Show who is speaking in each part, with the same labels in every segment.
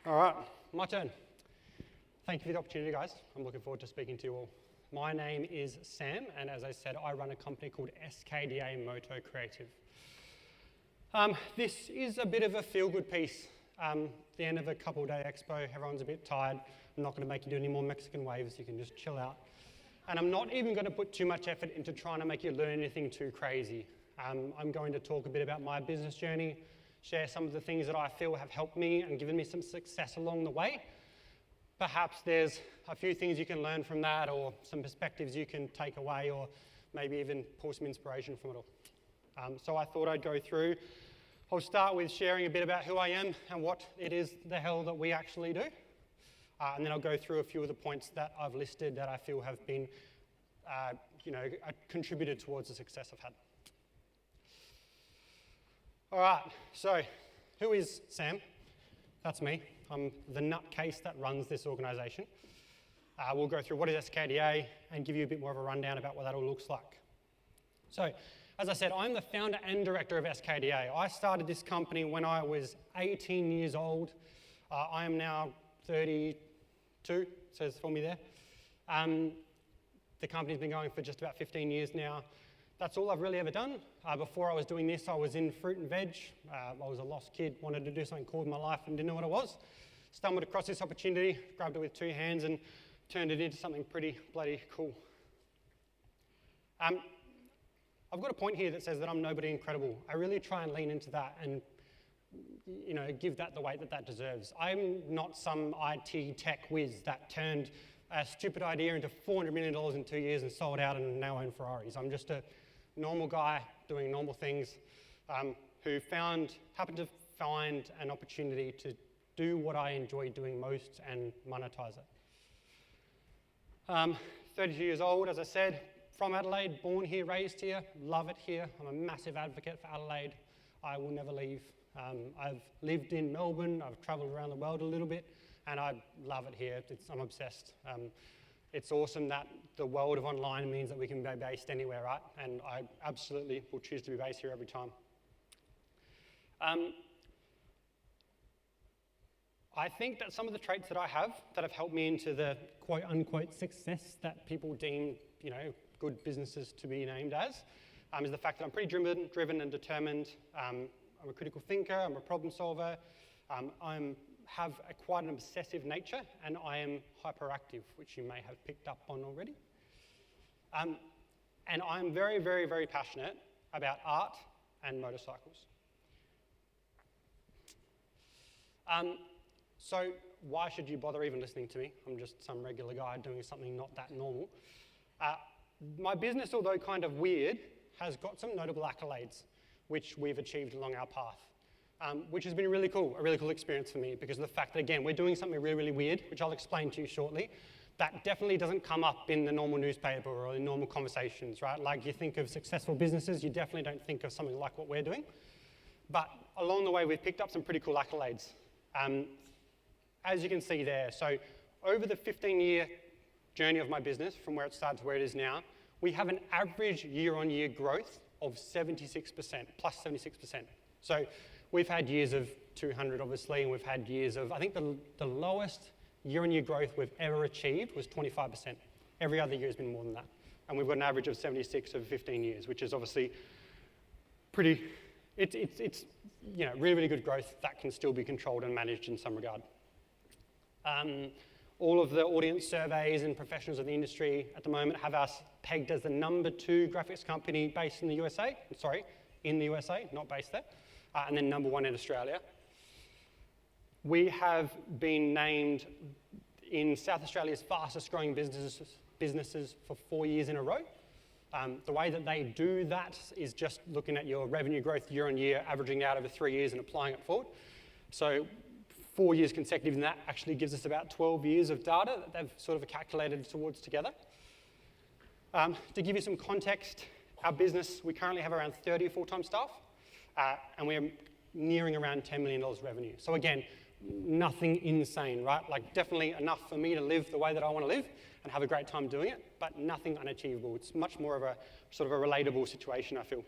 Speaker 1: All right, my turn. Thank you for the opportunity, guys. I'm looking forward to speaking to you all. My name is Sam, and as I said, I run a company called SKDA Moto Creative. This is a bit of a feel-good piece. The end of a couple-day expo, everyone's a bit tired. I'm not going to make you do any more Mexican waves. You can just chill out. And I'm not even going to put too much effort into trying to make you learn anything too crazy. I'm going to talk a bit about my business journey, share some of the things that I feel have helped me and given me some success along the way. Perhaps there's a few things you can learn from that, or some perspectives you can take away, or maybe even pull some inspiration from it all. So I thought I'd go through. I'll start with sharing a bit about who I am and what it is the hell that we actually do. And then I'll go through a few of the points that I've listed that I feel have been, contributed towards the success I've had. All right, so who is Sam? That's me. I'm the nutcase that runs this organisation. We'll go through what is SKDA and give you a bit more of a rundown about what that all looks like. So, as I said, I'm the founder and director of SKDA. I started this company when I was 18 years old. I am now 32, says for me there. The company's been going for just about 15 years now. That's all I've really ever done. Before I was doing this, I was in fruit and veg. I was a lost kid, wanted to do something cool with my life and didn't know what it was. Stumbled across this opportunity, grabbed it with two hands and turned it into something pretty bloody cool. I've got a point here that says that I'm nobody incredible. I really try and lean into that and give that the weight that that deserves. I'm not some IT tech whiz that turned a stupid idea into $400 million in 2 years and sold out and now own Ferraris. I'm just a normal guy doing normal things who happened to find an opportunity to do what I enjoy doing most and monetize it. 32 years old, as I said, from Adelaide, born here, raised here, love it here. I'm a massive advocate for Adelaide. I will never leave. I've lived in Melbourne, I've travelled around the world a little bit, and I love it here. I'm obsessed. It's awesome that the world of online means that we can be based anywhere, right? And I absolutely will choose to be based here every time. I think that some of the traits that I have that have helped me into the quote-unquote success that people deem, good businesses to be named as, is the fact that I'm pretty driven and determined. I'm a critical thinker, I'm a problem solver, I have quite an obsessive nature, and I am hyperactive, which you may have picked up on already. And I'm very, very, very passionate about art and motorcycles. So why should you bother even listening to me? I'm just some regular guy doing something not that normal. My business, although kind of weird, has got some notable accolades which we've achieved along our path, which has been a really cool experience for me because of the fact that, again, we're doing something really, really weird, which I'll explain to you shortly, that definitely doesn't come up in the normal newspaper or in normal conversations, right? Like you think of successful businesses, you definitely don't think of something like what we're doing. But along the way, we've picked up some pretty cool accolades. As you can see there, so over the 15-year journey of my business, from where it started to where it is now, we have an average year-on-year growth of 76%, plus 76%. So we've had years of 200, obviously, and we've had years of, I think the lowest year-on-year growth we've ever achieved was 25%. Every other year has been more than that. And we've got an average of 76 over 15 years, which is obviously pretty, it's really, really good growth that can still be controlled and managed in some regard. All of the audience surveys and professionals of the industry at the moment have us pegged as the #2 graphics company based in the USA. Sorry, in the USA, not based there. And then #1 in Australia. We have been named in South Australia's fastest growing businesses for 4 years in a row. The way that they do that is just looking at your revenue growth year on year, averaging out over 3 years and applying it forward. So 4 years consecutive, and that actually gives us about 12 years of data that they've sort of calculated towards together. To give you some context, our business, we currently have around 30 full-time staff, and we're nearing around $10 million revenue. So again, nothing insane, right? Like definitely enough for me to live the way that I want to live and have a great time doing it, but nothing unachievable. It's much more of a sort of a relatable situation, I feel.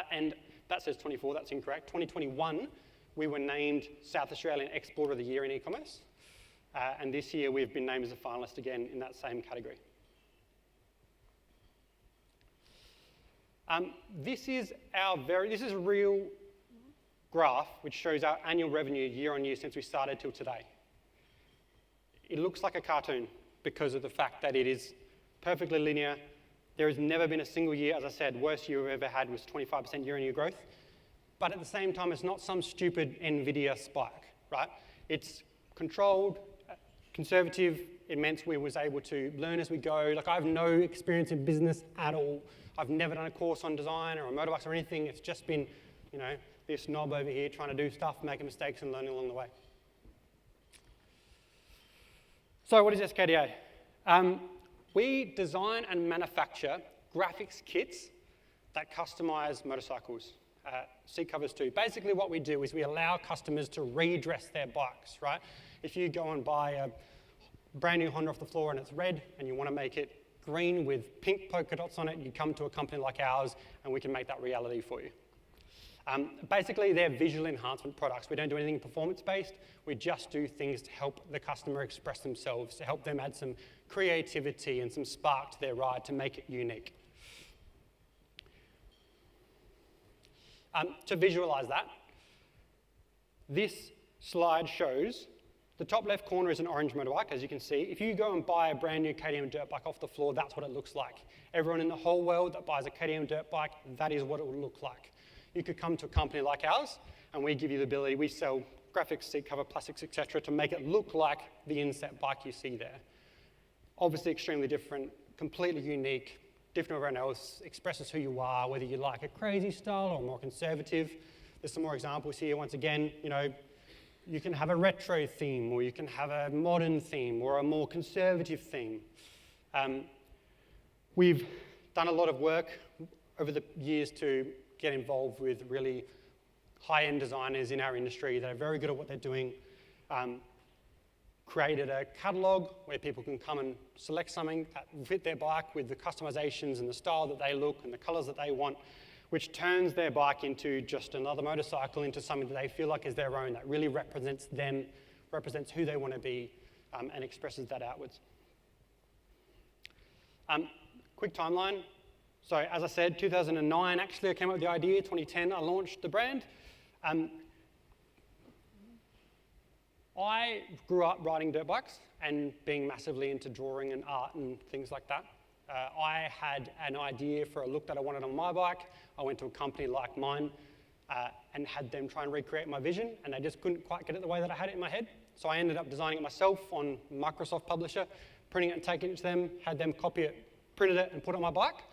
Speaker 1: And that says 24, that's incorrect. 2021, we were named South Australian Exporter of the Year in e-commerce. And this year we've been named as a finalist again in that same category. This is a real graph which shows our annual revenue year on year since we started till today. It looks like a cartoon because of the fact that it is perfectly linear. There has never been a single year, as I said, worst year we've ever had was 25% year-on-year growth. But at the same time, it's not some stupid NVIDIA spike, right? It's controlled, conservative. It meant we was able to learn as we go. Like, I have no experience in business at all. I've never done a course on design or on motorbikes or anything. It's just been, you know, this knob over here trying to do stuff, making mistakes and learning along the way. So what is SKDA? We design and manufacture graphics kits that customize motorcycles, seat covers too. Basically what we do is we allow customers to redress their bikes, right? If you go and buy a brand new Honda off the floor and it's red and you want to make it green with pink polka dots on it, you come to a company like ours and we can make that reality for you. Basically, they're visual enhancement products. We don't do anything performance-based. We just do things to help the customer express themselves, to help them add some creativity and some spark to their ride to make it unique. To visualize that, this slide shows the top left corner is an orange motorbike, as you can see. If you go and buy a brand new KTM dirt bike off the floor, that's what it looks like. Everyone in the whole world that buys a KTM dirt bike, that is what it will look like. You could come to a company like ours, and we give you the ability, we sell graphics, seat cover, plastics, etc., to make it look like the inset bike you see there. Obviously extremely different, completely unique, different from everyone else, expresses who you are, whether you like a crazy style or more conservative. There's some more examples here. Once again, you know, you can have a retro theme, or you can have a modern theme, or a more conservative theme. We've done a lot of work over the years to get involved with really high-end designers in our industry that are very good at what they're doing. Created a catalog where people can come and select something that will fit their bike with the customizations and the style that they look and the colors that they want, which turns their bike into just another motorcycle, into something that they feel like is their own, that really represents them, represents who they want to be, and expresses that outwards. Quick timeline. So as I said, 2009, actually I came up with the idea. 2010, I launched the brand. I grew up riding dirt bikes and being massively into drawing and art and things like that. I had an idea for a look that I wanted on my bike. I went to a company like mine and had them try and recreate my vision, and they just couldn't quite get it the way that I had it in my head. So I ended up designing it myself on Microsoft Publisher, printing it and taking it to them, had them copy it, printed it, and put it on my bike.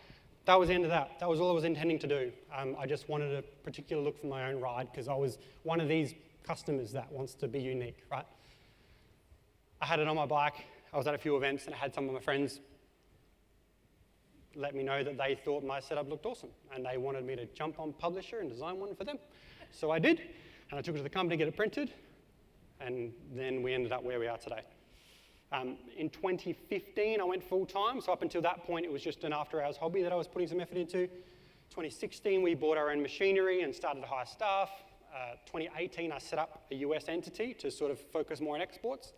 Speaker 1: That was the end of that. That was all I was intending to do. I just wanted a particular look for my own ride because I was one of these customers that wants to be unique, right? I had it on my bike. I was at a few events and I had some of my friends let me know that they thought my setup looked awesome and they wanted me to jump on Publisher and design one for them. So I did, and I took it to the company to get it printed, and then we ended up where we are today. In 2015, I went full-time, so up until that point, it was just an after-hours hobby that I was putting some effort into. 2016, we bought our own machinery and started to hire staff. 2018, I set up a US entity to sort of focus more on exports.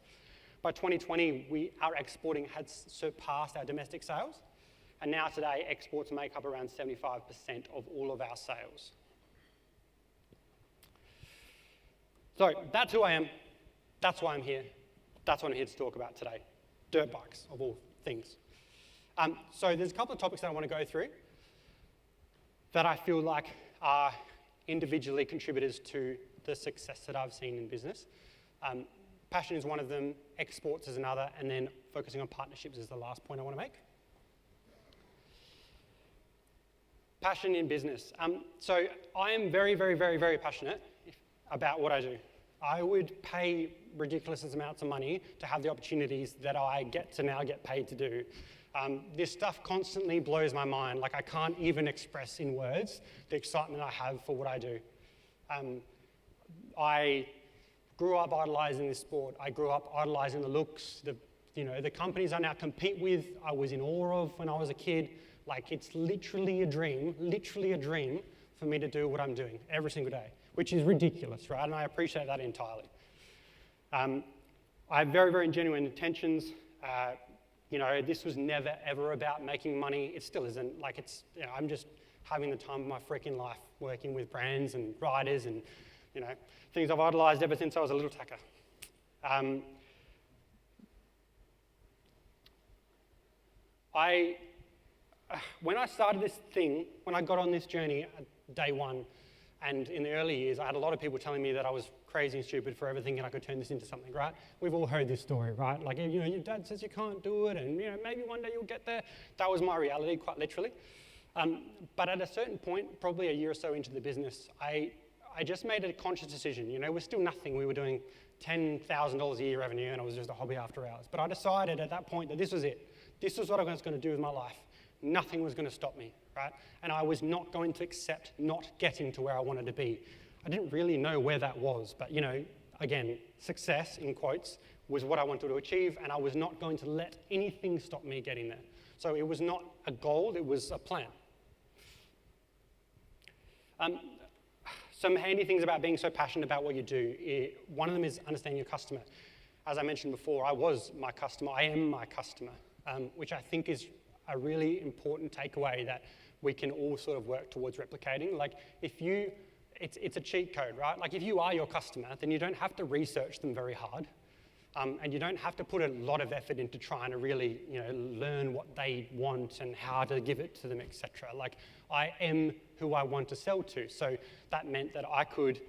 Speaker 1: By 2020, our exporting had surpassed our domestic sales, and now today, exports make up around 75% of all of our sales. So that's who I am. That's why I'm here. That's what I'm here to talk about today. Dirt bikes, of all things. So there's a couple of topics that I want to go through that I feel like are individually contributors to the success that I've seen in business. Passion is one of them, exports is another, and then focusing on partnerships is the last point I want to make. Passion in business. So I am very, very, very, very passionate about what I do. I would pay ridiculous amounts of money to have the opportunities that I get to now get paid to do. This stuff constantly blows my mind. Like, I can't even express in words the excitement I have for what I do. I grew up idolizing this sport. I grew up idolizing the looks, the companies I now compete with, I was in awe of when I was a kid. Like, it's literally a dream for me to do what I'm doing every single day. which is ridiculous, right? And I appreciate that entirely. I have very, very genuine intentions. This was never, ever about making money. It still isn't. Like, I'm just having the time of my freaking life working with brands and riders and, things I've idolized ever since I was a little tacker. When I started this thing, when I got on this journey at day one, and in the early years, I had a lot of people telling me that I was crazy and stupid for everything and I could turn this into something, right? We've all heard this story, right? Like, your dad says you can't do it and, maybe one day you'll get there. That was my reality, quite literally. But at a certain point, probably a year or so into the business, I just made a conscious decision. We're still nothing. We were doing $10,000 a year revenue and it was just a hobby after hours. But I decided at that point that this was it. This was what I was going to do with my life. Nothing was going to stop me, right? And I was not going to accept not getting to where I wanted to be. I didn't really know where that was, but again, success, in quotes, was what I wanted to achieve, and I was not going to let anything stop me getting there. So it was not a goal, it was a plan. Some handy things about being so passionate about what you do. One of them is understanding your customer. As I mentioned before, I was my customer, I am my customer, which I think is a really important takeaway that we can all sort of work towards replicating. Like, it's a cheat code, right? Like, if you are your customer, then you don't have to research them very hard, and you don't have to put a lot of effort into trying to really, learn what they want and how to give it to them, etc. Like, I am who I want to sell to, so that meant that I could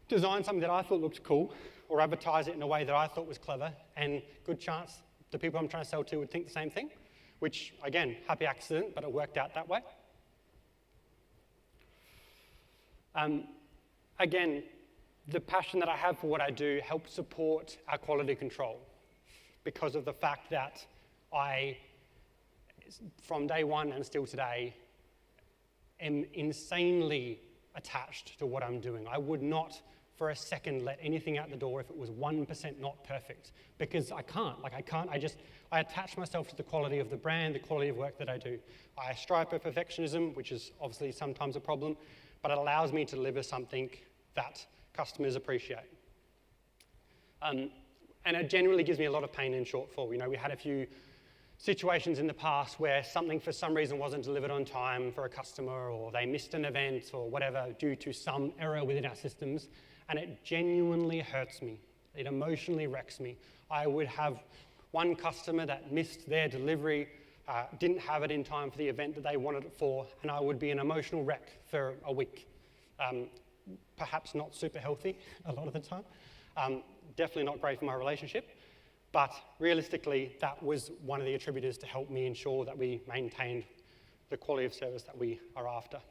Speaker 1: design something that I thought looked cool, or advertise it in a way that I thought was clever, and good chance the people I'm trying to sell to would think the same thing. Which, again, happy accident, but it worked out that way. Again, the passion that I have for what I do helps support our quality control because of the fact that I, from day one and still today, am insanely attached to what I'm doing. I would not for a second let anything out the door if it was 1% not perfect, because I can't. I attach myself to the quality of the brand, the quality of work that I do. I strive for perfectionism, which is obviously sometimes a problem, but it allows me to deliver something that customers appreciate. And it generally gives me a lot of pain and shortfall. We had a few situations in the past where something for some reason wasn't delivered on time for a customer, or they missed an event or whatever due to some error within our systems, and it genuinely hurts me. It emotionally wrecks me. I would have one customer that missed their delivery, didn't have it in time for the event that they wanted it for, and I would be an emotional wreck for a week. Perhaps not super healthy a lot of the time. Definitely not great for my relationship, but realistically, that was one of the attributors to help me ensure that we maintained the quality of service that we are after.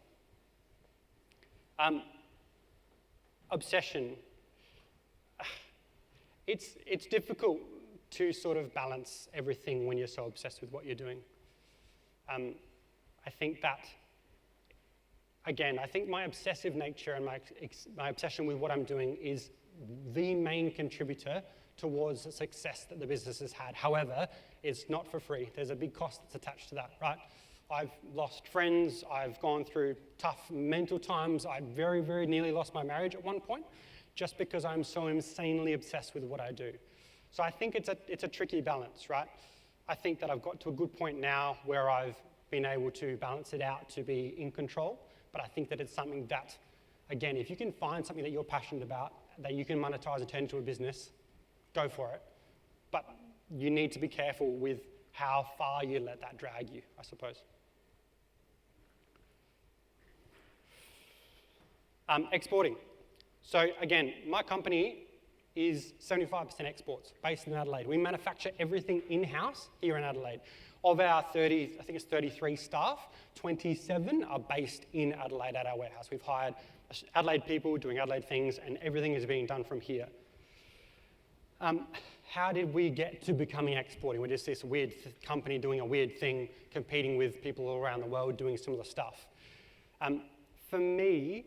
Speaker 1: Obsession. It's difficult to sort of balance everything when you're so obsessed with what you're doing. I think that, again, I think my obsessive nature and my obsession with what I'm doing is the main contributor towards the success that the business has had. However, it's not for free. There's a big cost that's attached to that, right? I've lost friends, I've gone through tough mental times, I very, very nearly lost my marriage at one point, just because I'm so insanely obsessed with what I do. So I think it's a tricky balance, right? I think that I've got to a good point now where I've been able to balance it out to be in control, but I think that it's something that, again, if you can find something that you're passionate about, that you can monetize and turn into a business, go for it. But you need to be careful with how far you let that drag you, I suppose. Exporting. So again, my company is 75% exports, based in Adelaide. We manufacture everything in-house here in Adelaide. Of our 30, I think it's 33 staff, 27 are based in Adelaide at our warehouse. We've hired Adelaide people doing Adelaide things, and everything is being done from here. How did we get to becoming exporting? We're just this weird company doing a weird thing, competing with people all around the world doing similar stuff. For me,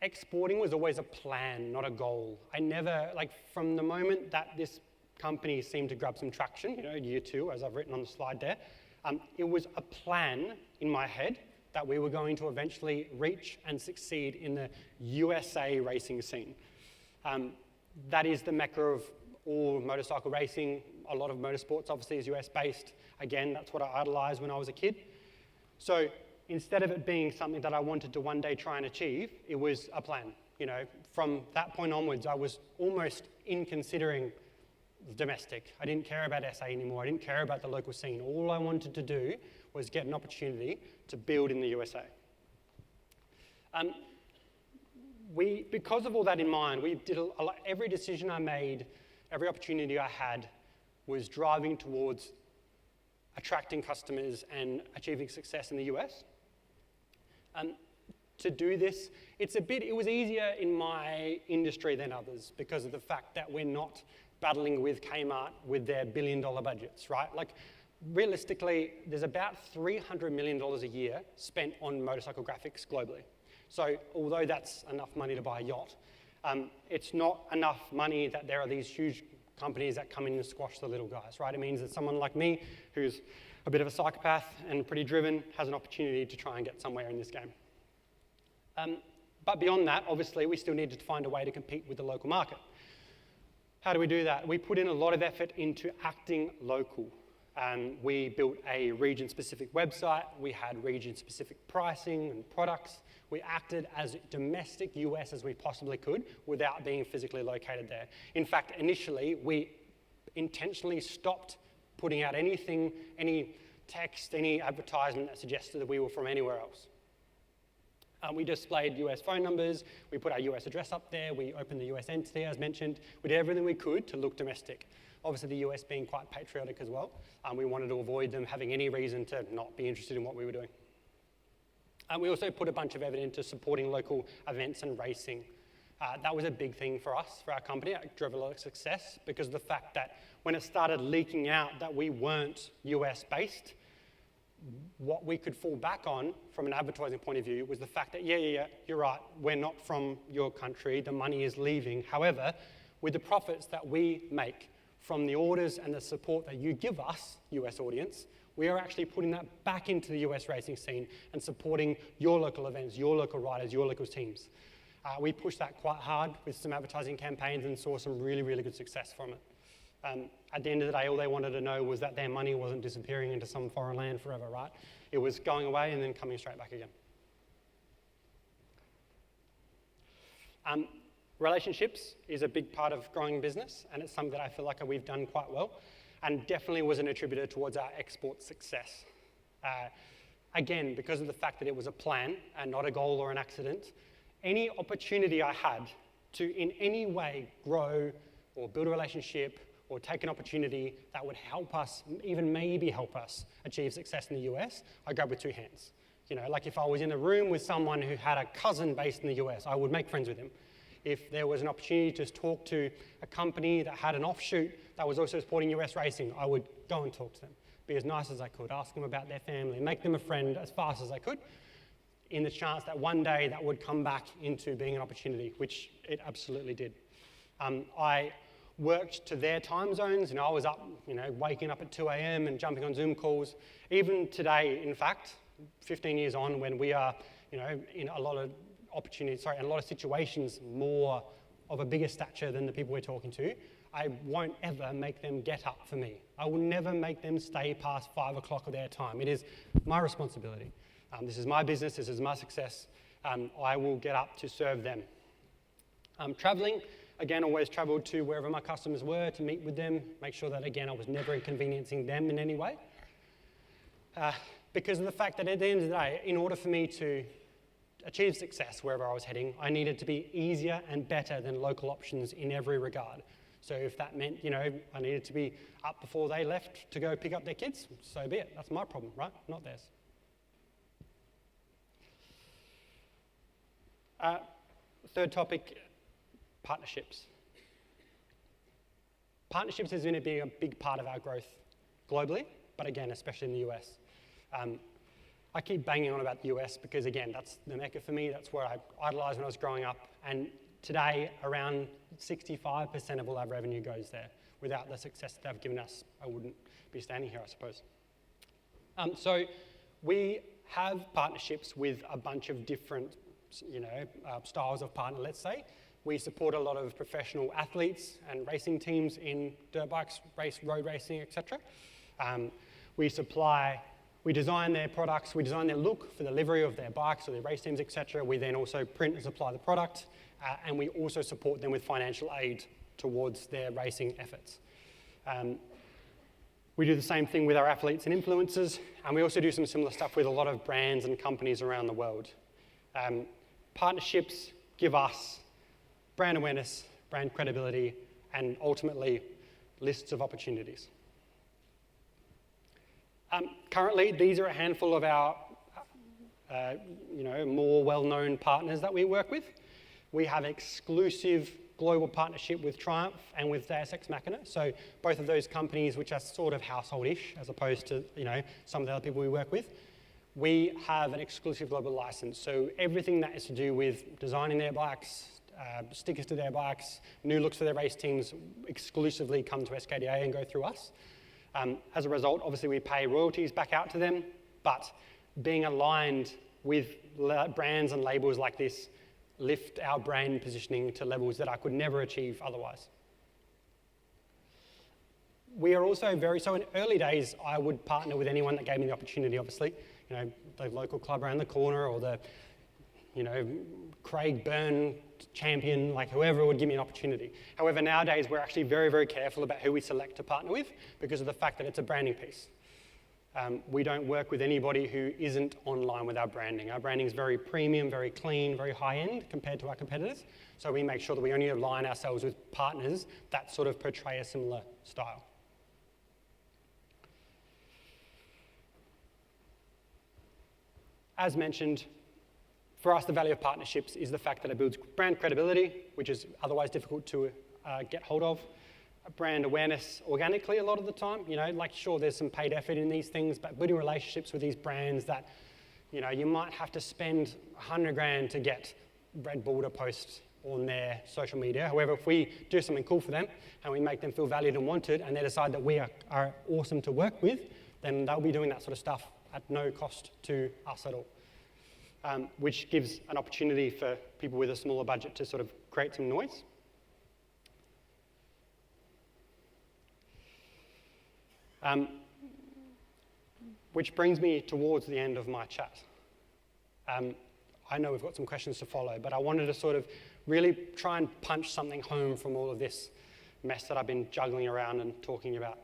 Speaker 1: exporting was always a plan, not a goal. I never, from the moment that this company seemed to grab some traction, year 2, as I've written on the slide there, it was a plan in my head that we were going to eventually reach and succeed in the USA racing scene. That is the mecca of all motorcycle racing. A lot of motorsports obviously is US-based. Again, that's what I idolized when I was a kid. So instead of it being something that I wanted to one day try and achieve, it was a plan. You know, from that point onwards, I was almost considering domestic. I didn't care about SA anymore. I didn't care about the local scene. All I wanted to do was get an opportunity to build in the USA. Because of all that in mind, we did every decision I made, every opportunity I had was driving towards attracting customers and achieving success in the US. To do this, it was easier in my industry than others because of the fact that we're not battling with Kmart with their billion-dollar budgets, right? Like, realistically, there's about $300 million a year spent on motorcycle graphics globally. So although that's enough money to buy a yacht, it's not enough money that there are these huge companies that come in and squash the little guys, right? It means that someone like me, who's a bit of a psychopath and pretty driven, has an opportunity to try and get somewhere in this game. But beyond that, obviously, we still needed to find a way to compete with the local market. How do we do that? We put in a lot of effort into acting local. We built a region-specific website. We had region-specific pricing and products. We acted as domestic US as we possibly could without being physically located there. In fact, initially, we intentionally stopped putting out anything, any text, any advertisement that suggested that we were from anywhere else. We displayed US phone numbers, we put our US address up there, we opened the US entity as mentioned, we did everything we could to look domestic. Obviously the US being quite patriotic as well, we wanted to avoid them having any reason to not be interested in what we were doing. We also put a bunch of effort into supporting local events and racing. That was a big thing for us, for our company. It drove a lot of success because of the fact that when it started leaking out that we weren't US based, what we could fall back on from an advertising point of view was the fact that, yeah, you're right, we're not from your country, the money is leaving. However, with the profits that we make from the orders and the support that you give us, US audience, we are actually putting that back into the US racing scene and supporting your local events, your local riders, your local teams. We pushed that quite hard with some advertising campaigns and saw some really, really good success from it. At the end of the day, all they wanted to know was that their money wasn't disappearing into some foreign land forever, right? It was going away and then coming straight back again. Relationships is a big part of growing business, and it's something that I feel like we've done quite well, and definitely was an attributor towards our export success. Again, because of the fact that it was a plan and not a goal or an accident, any opportunity I had to in any way grow or build a relationship or take an opportunity that would help us, even maybe help us achieve success in the US, I grab with two hands. You know, like if I was in a room with someone who had a cousin based in the US, I would make friends with him. If there was an opportunity to talk to a company that had an offshoot that was also supporting US racing, I would go and talk to them, be as nice as I could, ask them about their family, make them a friend as fast as I could, in the chance that one day that would come back into being an opportunity, which it absolutely did. I worked to their time zones, and I was up, waking up at 2 a.m. and jumping on Zoom calls. Even today, in fact, 15 years on, when we are, in a lot of in a lot of situations, more of a bigger stature than the people we're talking to, I won't ever make them get up for me. I will never make them stay past 5 o'clock of their time. It is my responsibility. This is my business, this is my success. I will get up to serve them. Traveling, again, always traveled to wherever my customers were to meet with them, make sure that, again, I was never inconveniencing them in any way. Because of the fact that at the end of the day, in order for me to achieve success wherever I was heading, I needed to be easier and better than local options in every regard. So if that meant, I needed to be up before they left to go pick up their kids, so be it. That's my problem, right? Not theirs. Third topic, partnerships. Partnerships is going to be a big part of our growth globally, but again, especially in the US. I keep banging on about the US because, again, that's the mecca for me. That's where I idolized when I was growing up. And today, around 65% of all our revenue goes there. Without the success that they've given us, I wouldn't be standing here, I suppose. So we have partnerships with a bunch of different, styles of partner, let's say. We support a lot of professional athletes and racing teams in dirt bikes, road racing, etc. We design their products, we design their look for the livery of their bikes or their race teams, etc. We then also print and supply the product, and we also support them with financial aid towards their racing efforts. We do the same thing with our athletes and influencers, and we also do some similar stuff with a lot of brands and companies around the world. Partnerships give us brand awareness, brand credibility, and ultimately lists of opportunities. Currently, these are a handful of our more well-known partners that we work with. We have exclusive global partnership with Triumph and with Deus Ex Machina. So both of those companies, which are sort of household-ish as opposed to some of the other people we work with, we have an exclusive global license. So everything that is to do with designing their bikes, stickers to their bikes, new looks for their race teams exclusively come to SKDA and go through us. As a result, obviously we pay royalties back out to them, but being aligned with brands and labels like this lift our brand positioning to levels that I could never achieve otherwise. We are also so in early days, I would partner with anyone that gave me the opportunity, obviously. The local club around the corner or the, Craig Byrne champion, like whoever would give me an opportunity. However, nowadays, we're actually very, very careful about who we select to partner with because of the fact that it's a branding piece. We don't work with anybody who isn't online with our branding. Our branding is very premium, very clean, very high-end compared to our competitors. So we make sure that we only align ourselves with partners that sort of portray a similar style. As mentioned, for us, the value of partnerships is the fact that it builds brand credibility, which is otherwise difficult to get hold of. Brand awareness organically a lot of the time. Sure, there's some paid effort in these things, but building relationships with these brands that, you might have to spend $100,000 to get Red Bull to post on their social media. However, if we do something cool for them and we make them feel valued and wanted and they decide that we are awesome to work with, then they'll be doing that sort of stuff at no cost to us at all. Which gives an opportunity for people with a smaller budget to sort of create some noise. Which brings me towards the end of my chat. I know we've got some questions to follow, but I wanted to sort of really try and punch something home from all of this mess that I've been juggling around and talking about.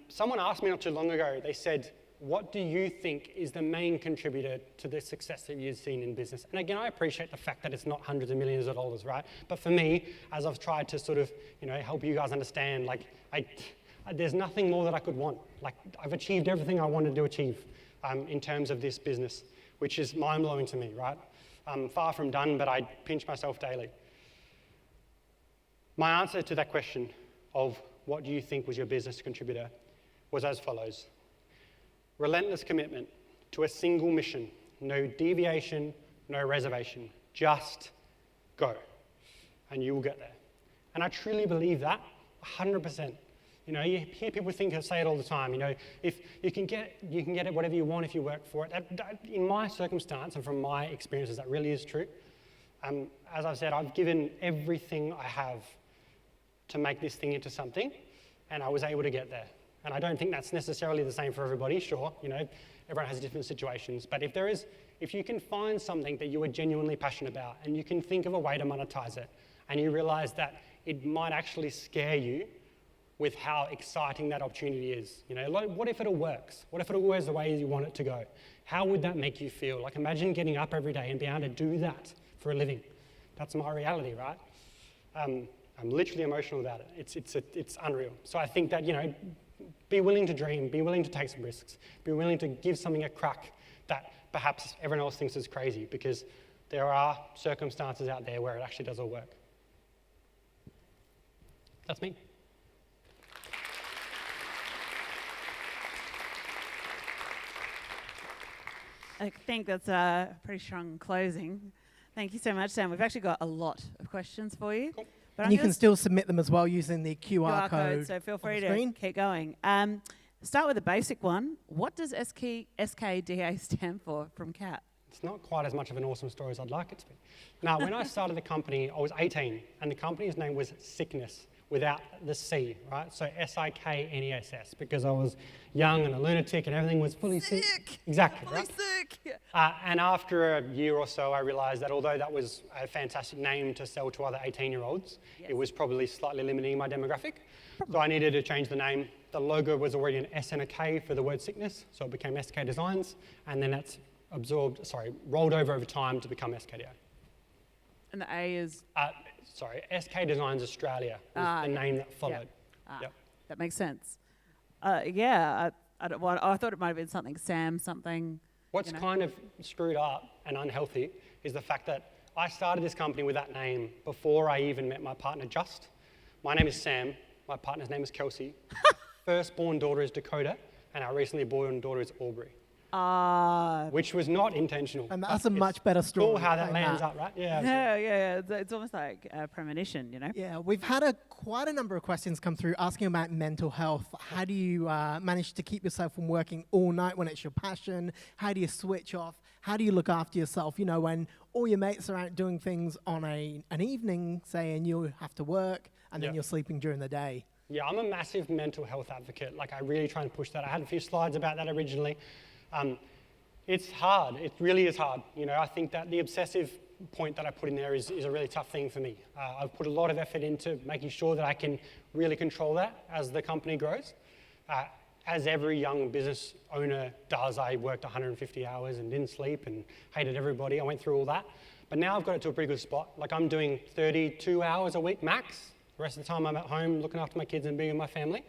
Speaker 1: Someone asked me not too long ago, they said, what do you think is the main contributor to the success that you've seen in business? And again, I appreciate the fact that it's not hundreds of millions of dollars, right? But for me, as I've tried to sort of, help you guys understand, there's nothing more that I could want. I've achieved everything I wanted to achieve in terms of this business, which is mind-blowing to me, right? I'm far from done, but I pinch myself daily. My answer to that question of what do you think was your business contributor was as follows. Relentless commitment to a single mission, no deviation, no reservation, just go, and you will get there. And I truly believe that, 100%. You hear people say it all the time, if you can get it whatever you want if you work for it. In my circumstance and from my experiences, that really is true. As I've said, I've given everything I have to make this thing into something, and I was able to get there. And I don't think that's necessarily the same for everybody, sure, everyone has different situations. But if you can find something that you are genuinely passionate about and you can think of a way to monetize it and you realize that it might actually scare you with how exciting that opportunity is. What if it all works? What if it all goes the way you want it to go? How would that make you feel? Imagine getting up every day and being able to do that for a living. That's my reality, right? I'm literally emotional about it. It's unreal. So I think that, be willing to dream, be willing to take some risks, be willing to give something a crack that perhaps everyone else thinks is crazy, because there are circumstances out there where it actually does all work. That's me.
Speaker 2: I think that's a pretty strong closing. Thank you so much, Sam. We've actually got a lot of questions for you. Cool.
Speaker 3: But you can still submit them as well using the QR code.
Speaker 2: So feel free to keep going. Start with the basic one. What does SKDA stand for from CAT?
Speaker 1: It's not quite as much of an awesome story as I'd like it to be. Now, when I started the company, I was 18, and the company's name was Sickness, without the C, right? So SIKNESS, because I was young and a lunatic and everything was fully sick. Exactly,
Speaker 2: Fully
Speaker 1: right?
Speaker 2: sick.
Speaker 1: And after a year or so, I realized that although that was a fantastic name to sell to other 18-year-olds,
Speaker 2: Yes.
Speaker 1: it was probably slightly limiting my demographic. So I needed to change the name. The logo was already an S and a K for the word sickness, so it became SK Designs, and then that's rolled over time to become SKDA.
Speaker 2: And the A is?
Speaker 1: SK Designs Australia was the name that followed. Yep.
Speaker 2: That makes sense. I thought it might have been something Sam, something.
Speaker 1: What's kind of screwed up and unhealthy is the fact that I started this company with that name before I even met my partner, Just. My name is Sam. My partner's name is Kelsey. Firstborn daughter is Dakota, and our recently born daughter is Aubrey. Which was not intentional.
Speaker 3: And that's a much better story.
Speaker 1: Cool how that lands up, right?
Speaker 2: Yeah. It's almost like a premonition, you know?
Speaker 3: Yeah, we've had quite a number of questions come through asking about mental health. How do you manage to keep yourself from working all night when it's your passion? How do you switch off? How do you look after yourself? You know, when all your mates are out doing things on an evening, say, and you have to work, and then you're sleeping during the day.
Speaker 1: Yeah, I'm a massive mental health advocate. Like, I really try and push that. I had a few slides about that originally. It's hard. It really is hard. You know, I think that the obsessive point that I put in there is a really tough thing for me. I've put a lot of effort into making sure that I can really control that as the company grows. As every young business owner does, I worked 150 hours and didn't sleep and hated everybody. I went through all that. But now I've got it to a pretty good spot. Like, I'm doing 32 hours a week max. The rest of the time I'm at home looking after my kids and being with my family.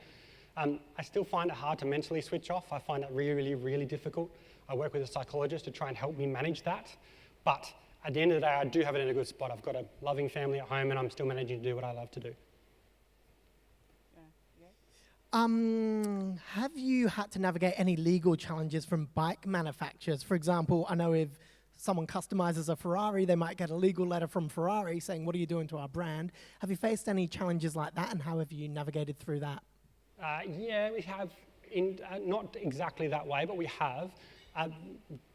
Speaker 1: I still find it hard to mentally switch off. I find that really, really, really difficult. I work with a psychologist to try and help me manage that. But at the end of the day, I do have it in a good spot. I've got a loving family at home, and I'm still managing to do what I love to do.
Speaker 3: Have you had to navigate any legal challenges from bike manufacturers? For example, I know if someone customizes a Ferrari, they might get a legal letter from Ferrari saying, what are you doing to our brand? Have you faced any challenges like that, and how have you navigated through that?
Speaker 1: Yeah, we have, not exactly that way, but we have.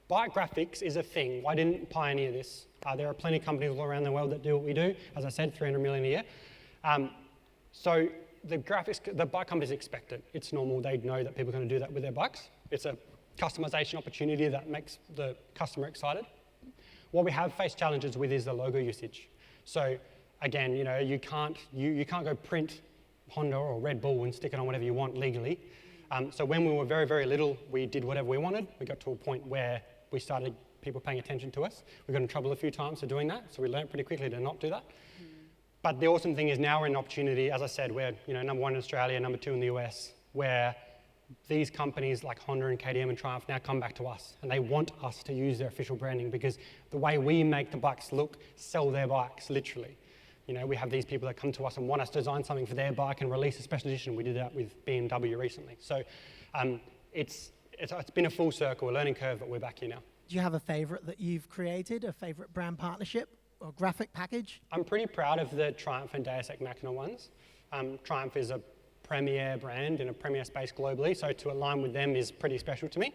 Speaker 1: Bike graphics is a thing. I didn't pioneer this. There are plenty of companies all around the world that do what we do. As I said, 300 million a year. So the bike companies expect it. It's normal. They know that people are going to do that with their bikes. It's a customization opportunity that makes the customer excited. What we have faced challenges with is the logo usage. So again, you know, you can't go print Honda or Red Bull and stick it on whatever you want legally. So when we were very, very little, we did whatever we wanted. We got to a point where we started people paying attention to us. We got in trouble a few times for doing that, so we learned pretty quickly to not do that. But the awesome thing is now we're in an opportunity, as I said, we're number 1 in Australia, number 2 in the US, where these companies like Honda and KTM and Triumph now come back to us, and they want us to use their official branding because the way we make the bikes look, sell their bikes, literally. You know, we have these people that come to us and want us to design something for their bike and release a special edition. We did that with BMW recently. So it's been a full circle, a learning curve, but we're back here now.
Speaker 3: Do you have a favorite that you've created, a favorite brand partnership or graphic package?
Speaker 1: I'm pretty proud of the Triumph and Deus Ex Machina ones. Triumph is a premier brand in a premier space globally, so to align with them is pretty special to me.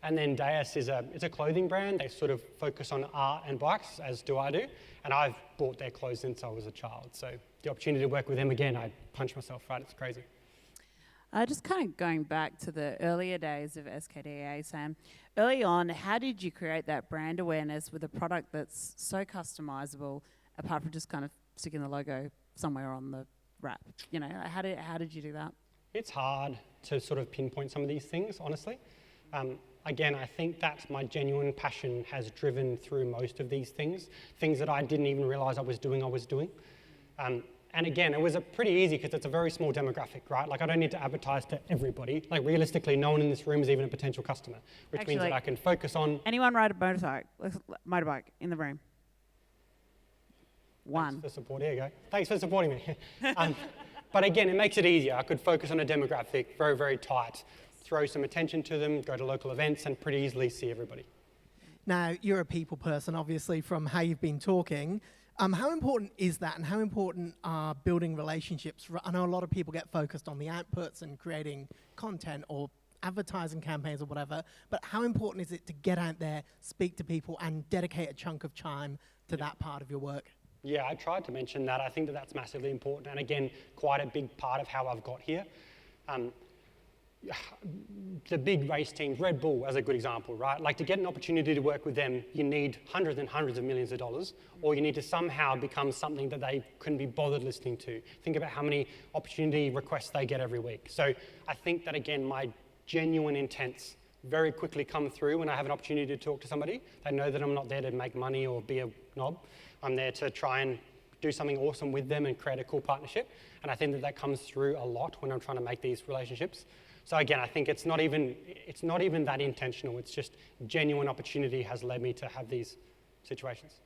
Speaker 1: And then Deus is a clothing brand. They sort of focus on art and bikes, as do I do. And I've bought their clothes since I was a child. So the opportunity to work with them again, I punch myself, right? It's crazy.
Speaker 2: Just kind of going back to the earlier days of SKDA, Sam. Early on, how did you create that brand awareness with a product that's so customizable, apart from just kind of sticking the logo somewhere on the wrap? You know, how did you do that? It's
Speaker 1: hard to sort of pinpoint some of these things, honestly. Again, I think that my genuine passion has driven through most of these things that I didn't even realize I was doing. And again, it was pretty easy because it's a very small demographic, right? Like, I don't need to advertise to everybody. Like, realistically, no one in this room is even a potential customer, which means that I can focus on...
Speaker 2: Anyone ride a motorbike in the room? One.
Speaker 1: Thanks for support. Here you go. Thanks for supporting me. But again, it makes it easier. I could focus on a demographic, very, very tight, throw some attention to them, go to local events, and pretty easily see everybody.
Speaker 3: Now, you're a people person, obviously, from how you've been talking. How important is that, and how important are building relationships? I know a lot of people get focused on the outputs and creating content or advertising campaigns or whatever, but how important is it to get out there, speak to people, and dedicate a chunk of time to that part of your work?
Speaker 1: Yeah, I tried to mention that. I think that that's massively important, and again, quite a big part of how I've got here. The big race teams, Red Bull as a good example, right? Like, to get an opportunity to work with them, you need hundreds and hundreds of millions of dollars, or you need to somehow become something that they couldn't be bothered listening to. Think about how many opportunity requests they get every week. So I think that, again, my genuine intents very quickly come through when I have an opportunity to talk to somebody. They know that I'm not there to make money or be a knob. I'm there to try and do something awesome with them and create a cool partnership. And I think that that comes through a lot when I'm trying to make these relationships. So again, I think it's not even that intentional. It's just genuine opportunity has led me to have these situations.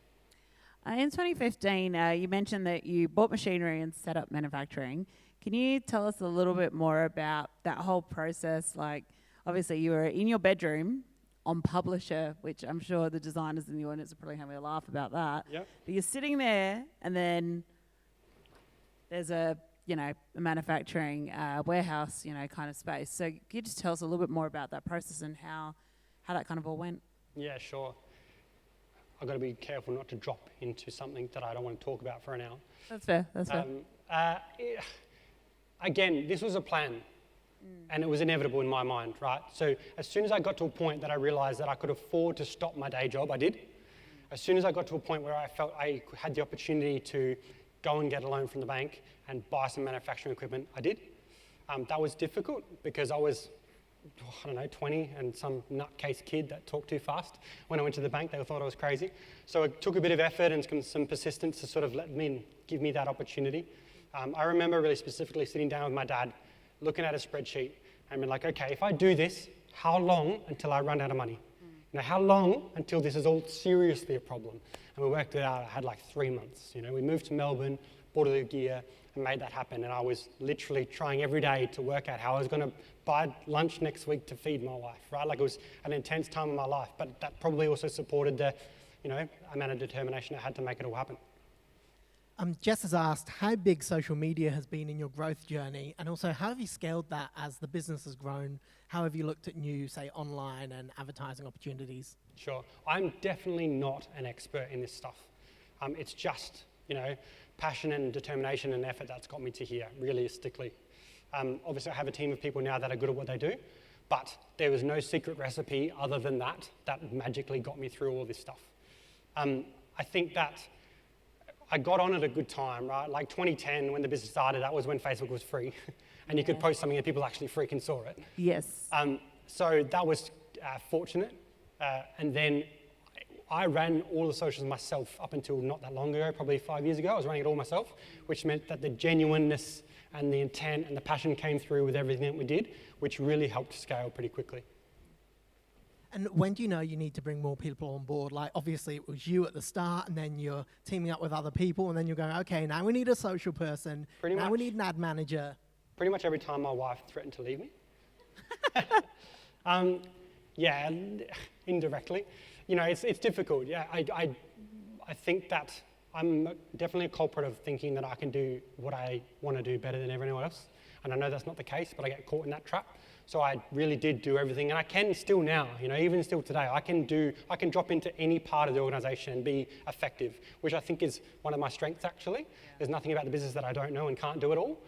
Speaker 2: In 2015, you mentioned that you bought machinery and set up manufacturing. Can you tell us a little bit more about that whole process? Like, obviously, you were in your bedroom on Publisher, which I'm sure the designers in the audience are probably having a laugh about that.
Speaker 1: Yep.
Speaker 2: But you're sitting there, and then there's a manufacturing warehouse, kind of space. So can you just tell us a little bit more about that process and how that kind of all went?
Speaker 1: Yeah, sure. I've got to be careful not to drop into something that I don't want to talk about for an hour.
Speaker 2: That's fair. That's fair.
Speaker 1: Again, this was a plan, and it was inevitable in my mind, right? So as soon as I got to a point that I realized that I could afford to stop my day job, I did. As soon as I got to a point where I felt I had the opportunity to go and get a loan from the bank and buy some manufacturing equipment, I did. That was difficult because I was, 20, and some nutcase kid that talked too fast. When I went to the bank, they thought I was crazy. So it took a bit of effort and some persistence to sort of give me that opportunity. I remember really specifically sitting down with my dad, looking at a spreadsheet, and being like, okay, if I do this, how long until I run out of money? How long until this is all seriously a problem? And we worked it out. I had like 3 months. We moved to Melbourne, bought all the gear, and made that happen. And I was literally trying every day to work out how I was going to buy lunch next week to feed my wife, right? Like, it was an intense time in my life, but that probably also supported the, amount of determination I had to make it all happen.
Speaker 3: Jess has asked how big social media has been in your growth journey, and also how have you scaled that as the business has grown? How have you looked at new, say, online and advertising opportunities?
Speaker 1: Sure. I'm definitely not an expert in this stuff. It's just, passion and determination and effort that's got me to here, realistically. Obviously, I have a team of people now that are good at what they do, but there was no secret recipe other than that magically got me through all this stuff. I think that I got on at a good time, right? Like 2010, when the business started, that was when Facebook was free. And you could post something and people actually freaking saw it.
Speaker 2: Yes.
Speaker 1: So that was fortunate. And then I ran all the socials myself up until not that long ago, probably 5 years ago. I was running it all myself, which meant that the genuineness and the intent and the passion came through with everything that we did, which really helped scale pretty quickly.
Speaker 3: And when do you know you need to bring more people on board? Like, obviously, it was you at the start, and then you're teaming up with other people, and then you're going, okay, now we need a social person.
Speaker 1: Pretty
Speaker 3: now
Speaker 1: much.
Speaker 3: We need an ad manager.
Speaker 1: Pretty much every time my wife threatened to leave me. Yeah, indirectly. It's difficult. Yeah, I think that I'm definitely a culprit of thinking that I can do what I want to do better than everyone else. And I know that's not the case, but I get caught in that trap. So I really did do everything, and I can still now, even still today, I can drop into any part of the organization and be effective, which I think is one of my strengths, actually. Yeah. There's nothing about the business that I don't know and can't do it all.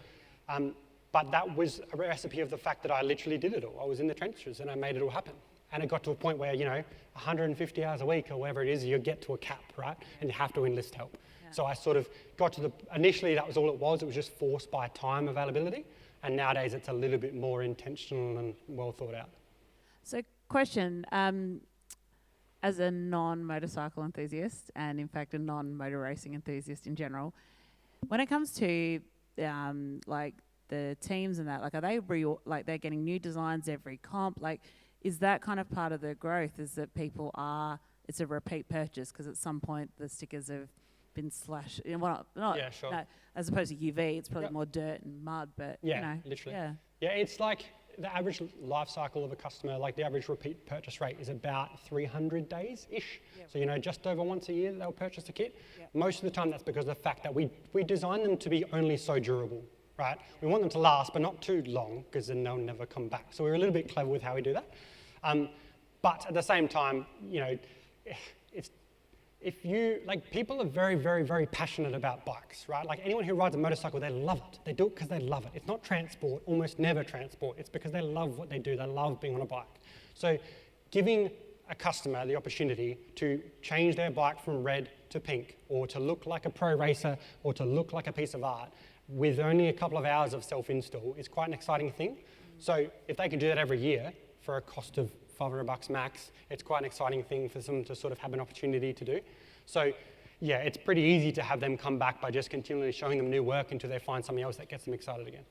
Speaker 1: But that was a recipe of the fact that I literally did it all. I was in the trenches and I made it all happen. And it got to a point where, 150 hours a week or whatever it is, you get to a cap, right? And you have to enlist help. Yeah. So I sort of got to initially that was all it was just forced by time availability. And nowadays it's a little bit more intentional and well thought out.
Speaker 2: So question, as a non-motorcycle enthusiast, and in fact a non-motor racing enthusiast in general, when it comes to like the teams and that, like, are they they're getting new designs every comp? Like, is that kind of part of the growth, is that it's a repeat purchase because at some point the stickers have been slashed,
Speaker 1: yeah, sure.
Speaker 2: No, as opposed to UV, it's probably more dirt and mud, but
Speaker 1: yeah, literally.
Speaker 2: Yeah,
Speaker 1: it's like the average life cycle of a customer, like the average repeat purchase rate is about 300 days-ish.
Speaker 2: Yep.
Speaker 1: So, just over once a year they'll purchase a kit.
Speaker 2: Yep.
Speaker 1: Most of the time that's because of the fact that we design them to be only so durable, right? We want them to last, but not too long, because then they'll never come back. So we're a little bit clever with how we do that. But at the same time, people are very, very, very passionate about bikes, right? Like anyone who rides a motorcycle, they love it. They do it because they love it. It's not transport, almost never transport. It's because they love what they do. They love being on a bike. So giving a customer the opportunity to change their bike from red to pink, or to look like a pro racer, or to look like a piece of art with only a couple of hours of self-install is quite an exciting thing. So if they can do that every year for a cost of $500 max, it's quite an exciting thing for them to sort of have an opportunity to do. So yeah, it's pretty easy to have them come back by just continually showing them new work until they find something else that gets them excited again.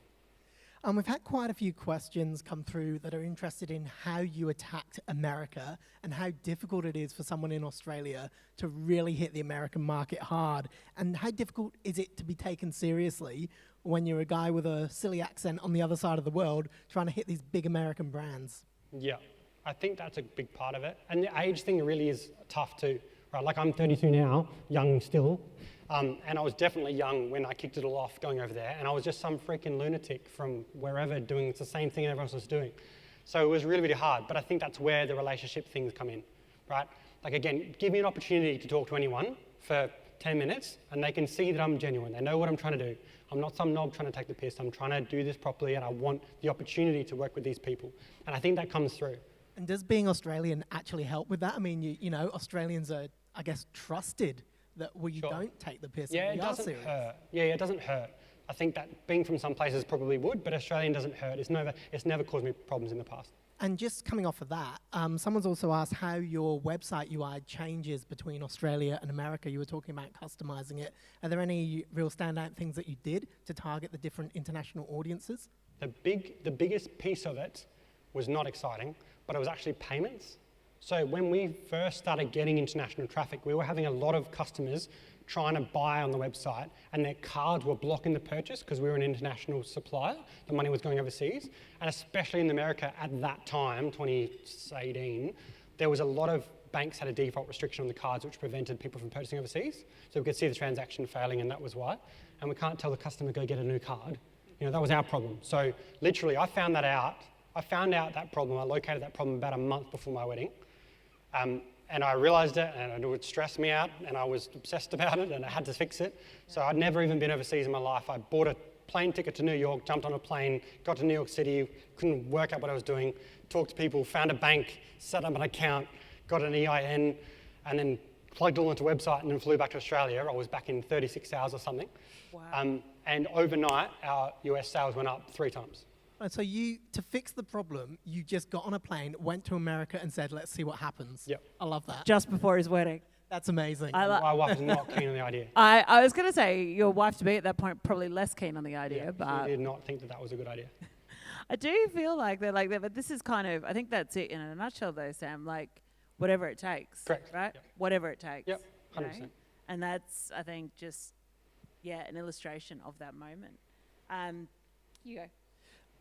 Speaker 3: We've had quite a few questions come through that are interested in how you attacked America and how difficult it is for someone in Australia to really hit the American market hard. And how difficult is it to be taken seriously when you're a guy with a silly accent on the other side of the world trying to hit these big American brands?
Speaker 1: Yeah, I think that's a big part of it. And the age thing really is tough too, right? Like I'm 32 now, young still. And I was definitely young when I kicked it all off going over there, and I was just some freaking lunatic from wherever doing the same thing everyone else was doing. So it was really, really hard, but I think that's where the relationship things come in, right? Like again, give me an opportunity to talk to anyone for 10 minutes and they can see that I'm genuine. They know what I'm trying to do. I'm not some knob trying to take the piss. I'm trying to do this properly, and I want the opportunity to work with these people. And I think that comes through.
Speaker 3: And does being Australian actually help with that? I mean, you know, Australians are, I guess, trusted that we
Speaker 1: Sure.
Speaker 3: don't take the piss.
Speaker 1: Yeah,
Speaker 3: and
Speaker 1: it
Speaker 3: we are
Speaker 1: doesn't
Speaker 3: serious.
Speaker 1: hurt. Yeah, it doesn't hurt. I think that being from some places probably would, but Australian doesn't hurt. It's never caused me problems in the past.
Speaker 3: And just coming off of that, someone's also asked how your website UI changes between Australia and America. You were talking about customizing it. Are there any real standout things that you did to target the different international audiences?
Speaker 1: The biggest piece of it was not exciting, but it was actually payments. So when we first started getting international traffic, we were having a lot of customers trying to buy on the website, and their cards were blocking the purchase because we were an international supplier. The money was going overseas. And especially in America at that time, 2018, there was a lot of banks had a default restriction on the cards which prevented people from purchasing overseas. So we could see the transaction failing, and that was why. And we can't tell the customer, go get a new card. You know, that was our problem. So literally, I found that out. I found out that problem. I located that problem about a month before my wedding. And I realized it, and it would stress me out, and I was obsessed about it, and I had to fix it. So I'd never even been overseas in my life. I bought a plane ticket to New York, jumped on a plane, got to New York City, couldn't work out what I was doing, talked to people, found a bank, set up an account, got an EIN, and then plugged it all into a website and then flew back to Australia. I was back in 36 hours or something.
Speaker 2: Wow.
Speaker 1: And overnight, our US sales went up 3 times.
Speaker 3: So you, to fix the problem, you just got on a plane, went to America and said, let's see what happens.
Speaker 1: Yep.
Speaker 3: I love that.
Speaker 2: Just before his wedding.
Speaker 3: That's amazing.
Speaker 1: My wife was not keen on the idea.
Speaker 2: I was going to say your wife to be at that point probably less keen on the idea,
Speaker 1: Yeah,
Speaker 2: but
Speaker 1: she did not think that that was a good idea.
Speaker 2: I do feel like they're like that. But this is kind of, I think that's it in a nutshell, though, Sam. Like whatever it takes.
Speaker 1: Correct.
Speaker 2: Right.
Speaker 1: Yep.
Speaker 2: Whatever it takes.
Speaker 1: Yep.
Speaker 2: you
Speaker 1: 100%.
Speaker 2: know? And that's, I think, just an illustration of that moment. You go.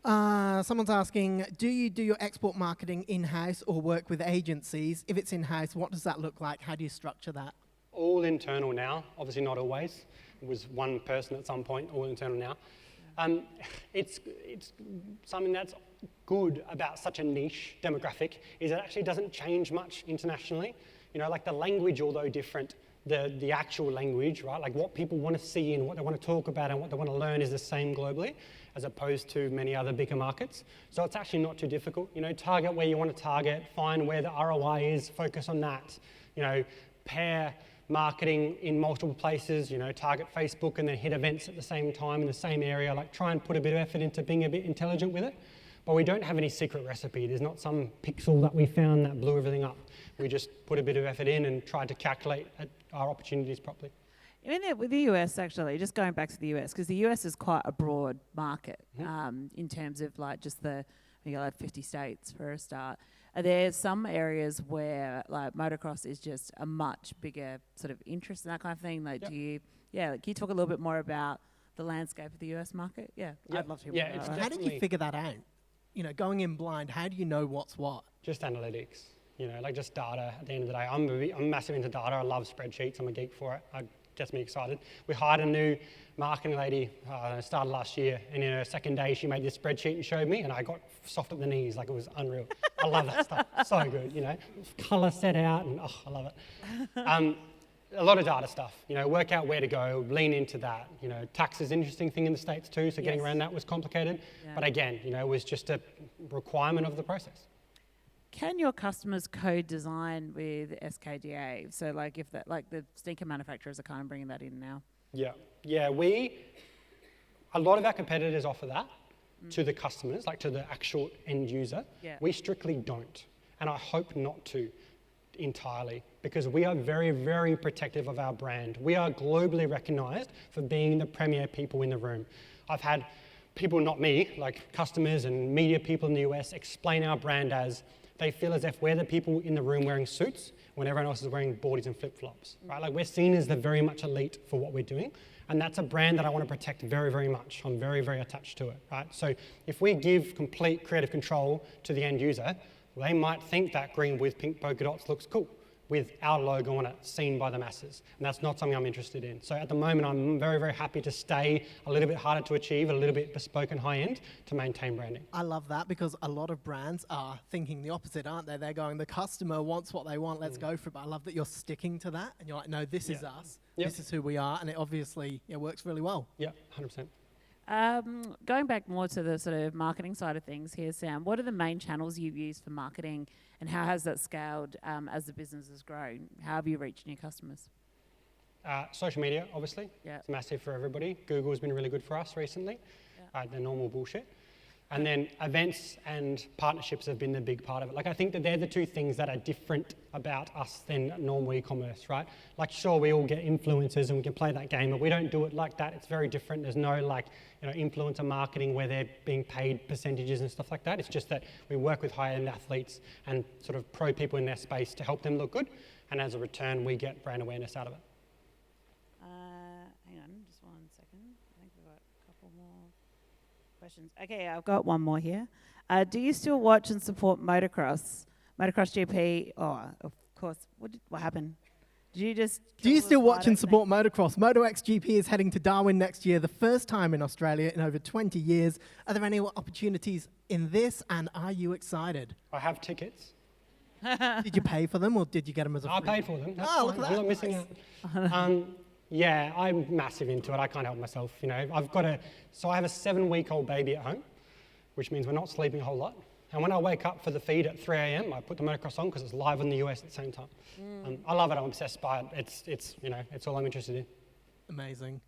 Speaker 3: Someone's asking, do you do your export marketing in-house or work with agencies? If it's in-house, what does that look like? How do you structure that?
Speaker 1: All internal now, obviously not always. It was one person at some point, all internal now. It's something that's good about such a niche demographic is it actually doesn't change much internationally. You know, like the language, although different, the actual language, right? Like what people want to see and what they want to talk about and what they want to learn is the same globally, as opposed to many other bigger markets. So it's actually not too difficult. You know, target where you want to target, find where the ROI is, focus on that. You know, pair marketing in multiple places, you know, target Facebook and then hit events at the same time in the same area, like try and put a bit of effort into being a bit intelligent with it. But we don't have any secret recipe. There's not some pixel that we found that blew everything up. We just put a bit of effort in and tried to calculate our opportunities properly.
Speaker 2: Even with the US, actually, just going back to the US, because the US is quite a broad market in terms of like just you got like 50 states for a start. Are there some areas where like motocross is just a much bigger sort of interest in that kind of thing? Like, can you talk a little bit more about the landscape of the US market? Yeah, I'd love to hear more about that.
Speaker 3: How did you figure that out? going in blind, how do you know what's what?
Speaker 1: Just analytics, like just data at the end of the day. I'm massive into data. I love spreadsheets. I'm a geek for it. It gets me excited. We hired a new marketing lady, started last year, and in her second day, she made this spreadsheet and showed me, and I got soft at the knees, like it was unreal. I love that stuff. So good, Color set out, and I love it. A lot of data stuff, work out where to go, lean into that. Tax is an interesting thing in the States too, so getting around that was complicated. Yeah. But again, it was just a requirement of the process.
Speaker 2: Can your customers co-design with SKDA? So like if that, like the sneaker manufacturers are kind of bringing that in now. Yeah.
Speaker 1: A lot of our competitors offer that to the customers, like to the actual end user.
Speaker 2: Yeah.
Speaker 1: We strictly don't, and I hope not to entirely, because we are very, very protective of our brand. We are globally recognized for being the premier people in the room. I've had people, not me, like customers and media people in the US explain our brand as they feel as if we're the people in the room wearing suits when everyone else is wearing boardies and flip-flops, right? Like we're seen as the very much elite for what we're doing. And that's a brand that I want to protect very, very much. I'm very, very attached to it, right? So if we give complete creative control to the end user, they might think that green with pink polka dots looks cool with our logo on it, seen by the masses. And that's not something I'm interested in. So at the moment, I'm very, very happy to stay a little bit harder to achieve, a little bit bespoke and high-end to maintain branding.
Speaker 3: I love that, because a lot of brands are thinking the opposite, aren't they? They're going, the customer wants what they want, let's go for it. But I love that you're sticking to that, and you're like, no, this is us, this is who we are, and it obviously works really well.
Speaker 1: Yeah, 100%.
Speaker 2: Going back more to the sort of marketing side of things here, Sam, what are the main channels you've used for marketing, and how has that scaled as the business has grown? How have you reached new customers?
Speaker 1: Social media, obviously.
Speaker 2: Yeah.
Speaker 1: It's massive for everybody. Google's been really good for us recently. Yeah. The normal bullshit. And then events and partnerships have been the big part of it. Like, I think that they're the two things that are different about us than normal e-commerce, right? Like, sure, we all get influencers and we can play that game, but we don't do it like that. It's very different. There's no influencer marketing where they're being paid percentages and stuff like that. It's just that we work with high-end athletes and sort of pro people in their space to help them look good. And as a return, we get brand awareness out of it.
Speaker 2: Hang on, just 1 second. I think we've got a couple more questions. Okay, I've got one more here. Do you still watch and support motocross? Motocross GP? Oh, of course. What happened? Did you just...
Speaker 3: Do you still watch and support motocross? MotoX GP is heading to Darwin next year, the first time in Australia in over 20 years. Are there any opportunities in this, and are you excited?
Speaker 1: I have tickets.
Speaker 3: Did you pay for them, or did you get them as a free?
Speaker 1: I paid for them. That's
Speaker 3: look at that.
Speaker 1: I'm not missing out. Yeah, I'm massive into it. I can't help myself. I have a 7-week-old baby at home, which means we're not sleeping a whole lot. And when I wake up for the feed at 3 a.m., I put the motocross on because it's live in the US at the same time. I love it. I'm obsessed by it. It's all I'm interested in.
Speaker 3: Amazing.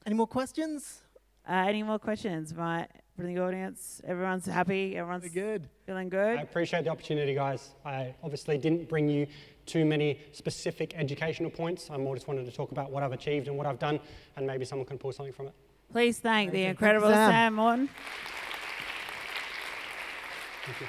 Speaker 2: Any
Speaker 3: more questions?
Speaker 2: Any more questions, right, from the audience? Everyone's happy? Everyone's
Speaker 3: good.
Speaker 2: Feeling good?
Speaker 1: I appreciate the opportunity, guys. I obviously didn't bring you too many specific educational points. I more just wanted to talk about what I've achieved and what I've done, and maybe someone can pull something from it.
Speaker 2: Please thank the incredible Sam Morton.
Speaker 1: Thank you.